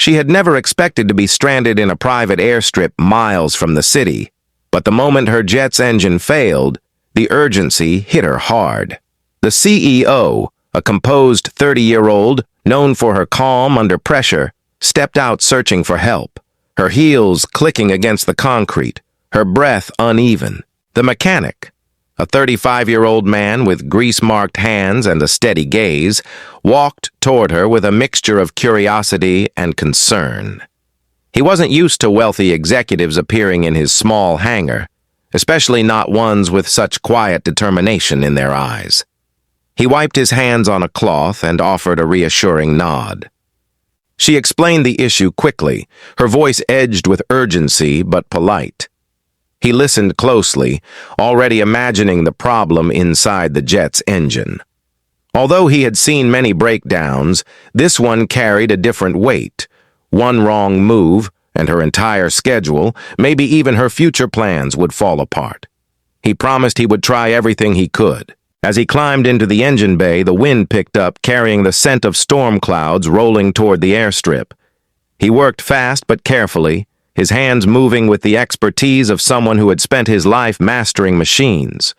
She had never expected to be stranded in a private airstrip miles from the city, but the moment her jet's engine failed, the urgency hit her hard. The CEO, a composed 30-year-old, known for her calm under pressure, stepped out searching for help, her heels clicking against the concrete, her breath uneven. The mechanic, a 35-year-old man with grease-marked hands and a steady gaze, walked toward her with a mixture of curiosity and concern. He wasn't used to wealthy executives appearing in his small hangar, especially not ones with such quiet determination in their eyes. He wiped his hands on a cloth and offered a reassuring nod. She explained the issue quickly, her voice edged with urgency but polite. He listened closely, already imagining the problem inside the jet's engine. Although he had seen many breakdowns, this one carried a different weight. One wrong move, and her entire schedule, maybe even her future plans, would fall apart. He promised he would try everything he could. As he climbed into the engine bay, the wind picked up, carrying the scent of storm clouds rolling toward the airstrip. He worked fast but carefully, his hands moving with the expertise of someone who had spent his life mastering machines.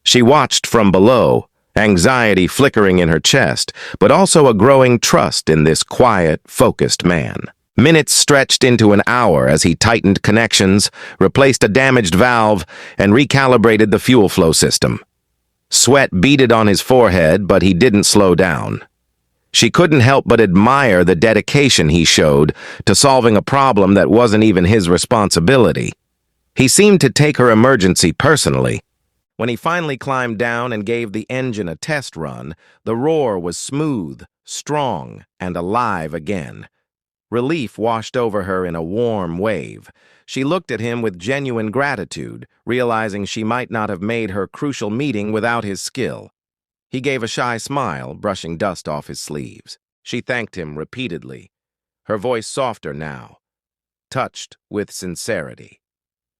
She watched from below, anxiety flickering in her chest, but also a growing trust in this quiet, focused man. Minutes stretched into an hour as he tightened connections, replaced a damaged valve, and recalibrated the fuel flow system. Sweat beaded on his forehead, but he didn't slow down. She couldn't help but admire the dedication he showed to solving a problem that wasn't even his responsibility. He seemed to take her emergency personally. When he finally climbed down and gave the engine a test run, the roar was smooth, strong, and alive again. Relief washed over her in a warm wave. She looked at him with genuine gratitude, realizing she might not have made her crucial meeting without his skill. He gave a shy smile, brushing dust off his sleeves. She thanked him repeatedly, her voice softer now, touched with sincerity.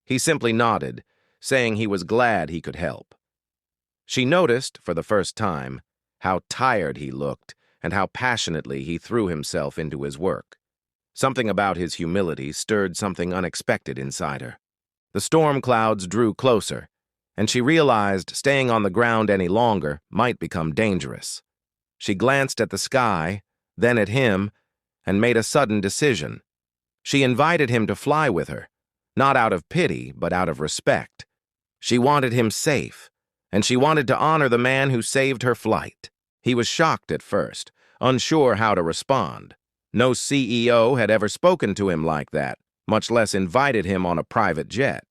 He simply nodded, saying he was glad he could help. She noticed, for the first time, how tired he looked and how passionately he threw himself into his work. Something about his humility stirred something unexpected inside her. The storm clouds drew closer, and she realized staying on the ground any longer might become dangerous. She glanced at the sky, then at him, and made a sudden decision. She invited him to fly with her, not out of pity, but out of respect. She wanted him safe, and she wanted to honor the man who saved her flight. He was shocked at first, unsure how to respond. No CEO had ever spoken to him like that, much less invited him on a private jet.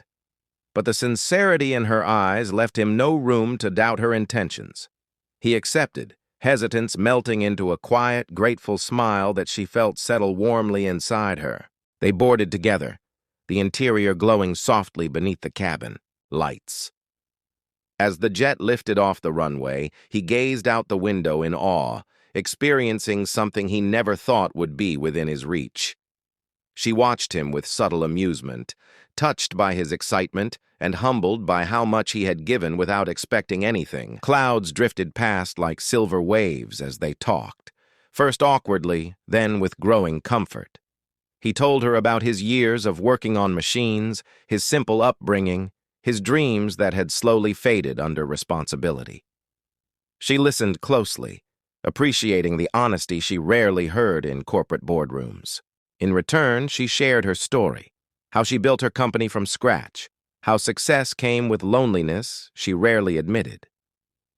But the sincerity in her eyes left him no room to doubt her intentions. He accepted, hesitance melting into a quiet, grateful smile that she felt settle warmly inside her. They boarded together, the interior glowing softly beneath the cabin lights. As the jet lifted off the runway, he gazed out the window in awe, experiencing something he never thought would be within his reach. She watched him with subtle amusement, touched by his excitement and humbled by how much he had given without expecting anything. Clouds drifted past like silver waves as they talked, first awkwardly, then with growing comfort. He told her about his years of working on machines, his simple upbringing, his dreams that had slowly faded under responsibility. She listened closely, appreciating the honesty she rarely heard in corporate boardrooms. In return, she shared her story, how she built her company from scratch, how success came with loneliness she rarely admitted.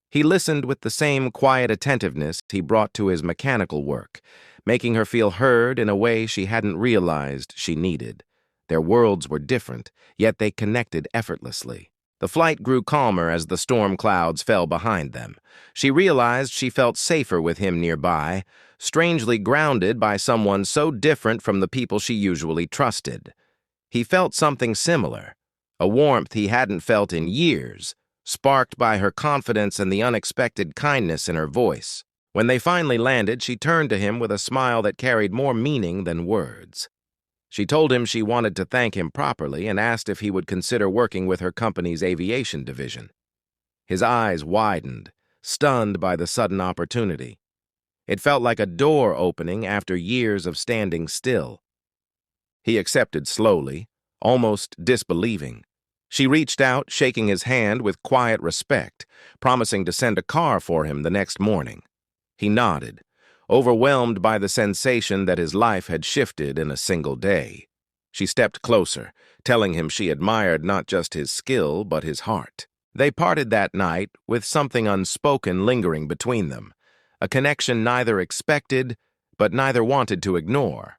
He listened with the same quiet attentiveness he brought to his mechanical work, making her feel heard in a way she hadn't realized she needed. Their worlds were different, yet they connected effortlessly. The flight grew calmer as the storm clouds fell behind them. She realized she felt safer with him nearby, strangely grounded by someone so different from the people she usually trusted. He felt something similar, a warmth he hadn't felt in years, sparked by her confidence and the unexpected kindness in her voice. When they finally landed, she turned to him with a smile that carried more meaning than words. She told him she wanted to thank him properly and asked if he would consider working with her company's aviation division. His eyes widened, stunned by the sudden opportunity. It felt like a door opening after years of standing still. He accepted slowly, almost disbelieving. She reached out, shaking his hand with quiet respect, promising to send a car for him the next morning. He nodded, overwhelmed by the sensation that his life had shifted in a single day. She stepped closer, telling him she admired not just his skill, but his heart. They parted that night with something unspoken lingering between them, a connection neither expected, but neither wanted to ignore.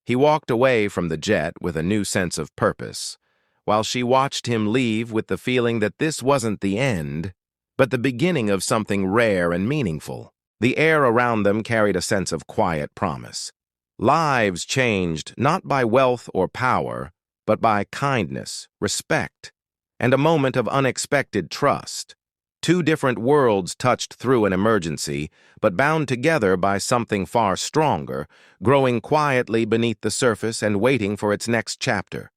He walked away from the jet with a new sense of purpose, while she watched him leave with the feeling that this wasn't the end, but the beginning of something rare and meaningful. The air around them carried a sense of quiet promise. Lives changed not by wealth or power, but by kindness, respect, and a moment of unexpected trust. Two different worlds touched through an emergency, but bound together by something far stronger, growing quietly beneath the surface and waiting for its next chapter.